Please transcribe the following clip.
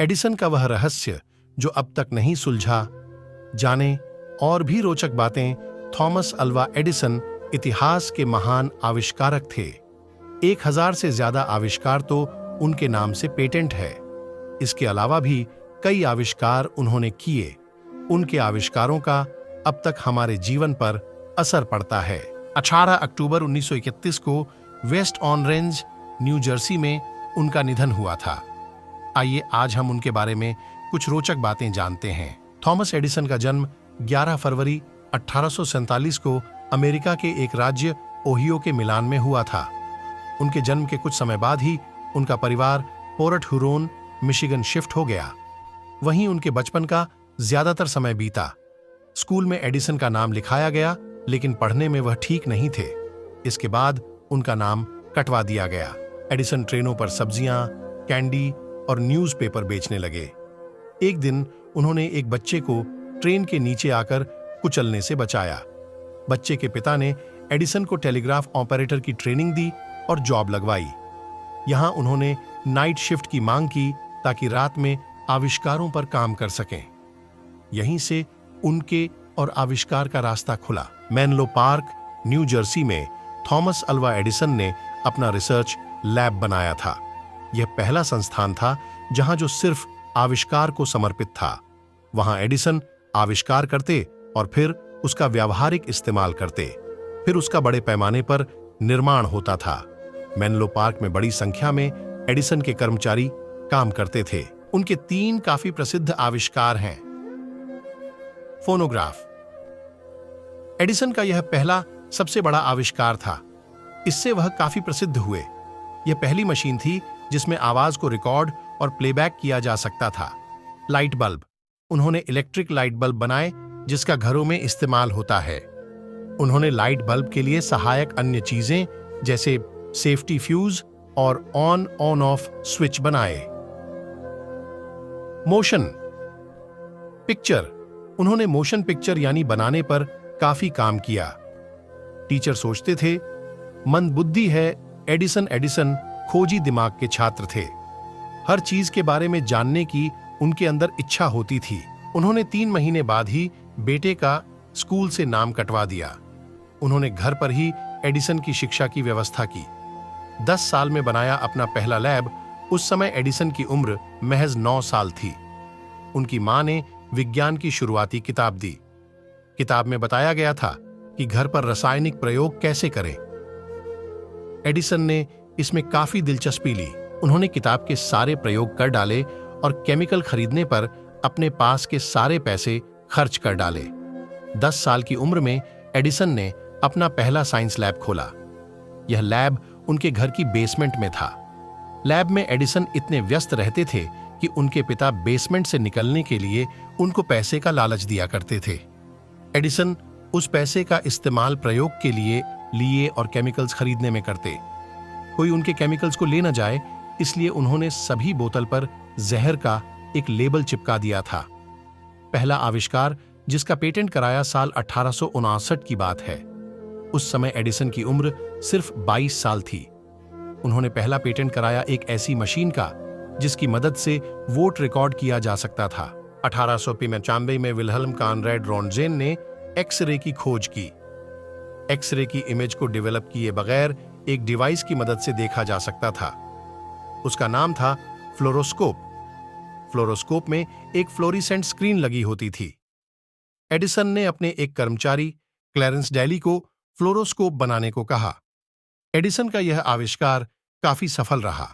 Edison का वह रहस्य जो अब तक नहीं सुलझा, जाने और भी रोचक बातें। थॉमस अल्वा एडिसन इतिहास के महान आविष्कारक थे। 1000 से ज्यादा आविष्कार तो उनके नाम से पेटेंट है। इसके अलावा भी कई आविष्कार उन्होंने किए। उनके आविष्कारों का अब तक हमारे जीवन पर असर पड़ता है। 18 अक्टूबर 1931 को वेस्ट ऑरेंज, न्यू जर्सी में उनका निधन हुआ था। आइए आज हम उनके बारे में कुछ रोचक बातें जानते हैं। थॉमस एडिसन का जन्म 11 फरवरी 1847 को अमेरिका के एक राज्य ओहियो के मिलान में हुआ था। उनके जन्म के कुछ समय बाद ही उनका परिवार पोर्ट हुरोन, मिशिगन शिफ्ट हो गया। वहीं उनके बचपन का ज्यादातर समय बीता। स्कूल में एडिसन का नाम लिखाया गया, लेकिन पढ़ने में वह ठीक नहीं थे। इसके बाद उनका नाम कटवा दिया गया। एडिसन ट्रेनों पर सब्जियां, कैंडी और न्यूज़पेपर बेचने लगे। एक दिन उन्होंने एक बच्चे को ट्रेन के नीचे आकर कुचलने से बचाया। बच्चे के पिता ने एडिसन को टेलीग्राफ ऑपरेटर की ट्रेनिंग दी और जॉब लगवाई। यहां उन्होंने नाइट शिफ्ट की मांग की ताकि रात में आविष्कारों पर काम कर सकें। यहीं से उनके और आविष्कार का रास्ता खुला। मेनलो पार्क, न्यू जर्सी में थॉमस अल्वा एडिसन ने अपना रिसर्च लैब बनाया था। यह पहला संस्थान था जहां जो सिर्फ आविष्कार को समर्पित था। वहां एडिसन आविष्कार करते और फिर उसका व्यावहारिक इस्तेमाल करते। फिर उसका बड़े पैमाने पर निर्माण होता था। मेनलो पार्क में बड़ी संख्या में एडिसन के कर्मचारी काम करते थे। उनके 3 काफी प्रसिद्ध आविष्कार हैं। फोनोग्राफ। एडिसन का यह पहला सबसे बड़ा आविष्कार था। इससे वह काफी प्रसिद्ध हुए। यह पहली मशीन थी जिसमें आवाज को रिकॉर्ड और प्लेबैक किया जा सकता था। Light bulb. उन्होंने इलेक्ट्रिक लाइट बल्ब बनाए जिसका घरों में इस्तेमाल होता है। उन्होंने लाइट बल्ब के लिए सहायक अन्य चीजें जैसे सेफ्टी फ्यूज और ऑन ऑफ स्विच बनाए। Motion picture. उन्होंने मोशन पिक्चर यानी बनाने पर काफी काम किया। टीचर सोचते थे मंदबुद्धि है, एडिसन खोजी दिमाग के छात्र थे। हर चीज के बारे में जानने की उनके अंदर इच्छा होती थी। उन्होंने 3 महीने बाद ही बेटे का स्कूल से नाम कटवा दिया। उन्होंने घर पर ही एडिसन की शिक्षा की व्यवस्था की। 10 साल में बनाया अपना पहला लैब। उस समय एडिसन की उम्र महज 9 साल थी। उनकी मां ने विज्ञान की शुरुआती किताब दी। किताब में बताया गया था कि घर पर रासायनिक प्रयोग कैसे करें। एडिसन ने इसमें काफी दिलचस्पी ली। उन्होंने किताब के सारे प्रयोग कर डाले और केमिकल खरीदने पर अपने पास के सारे पैसे खर्च कर डाले। 10 साल की उम्र में एडिसन ने अपना पहला साइंस लैब खोला। यह लैब उनके घर की बेसमेंट में था। लैब में एडिसन इतने व्यस्त रहते थे कि उनके पिता बेसमेंट से निकलने के लिए उनको पैसे का लालच दिया करते थे। एडिसन उस पैसे का इस्तेमाल प्रयोग के लिए और केमिकल्स खरीदने में करते। कोई उनके केमिकल्स को ले न जाए, इसलिए उन्होंने सभी बोतल पर जहर का एक लेबल चिपका दिया था। पहला आविष्कार जिसका पेटेंट कराया साल 1859 की बात है। उस समय एडिसन की उम्र सिर्फ 22 साल थी। उन्होंने पहला पेटेंट कराया एक ऐसी मशीन का जिसकी मदद से वोट रिकॉर्ड किया जा सकता था। 1895 में विल्हेल्म कॉनरैड रोन्टजेन ने एक्स-रे की खोज की। एक्स-रे की इमेज को डेवलप किए बगैर एक डिवाइस की मदद से देखा जा सकता था। उसका नाम था फ्लोरोस्कोप। फ्लोरोस्कोप में एक फ्लोरिसेंट स्क्रीन लगी होती थी। एडिसन ने अपने एक कर्मचारी क्लैरेंस डेली को फ्लोरोस्कोप बनाने को कहा। एडिसन का यह आविष्कार काफी सफल रहा।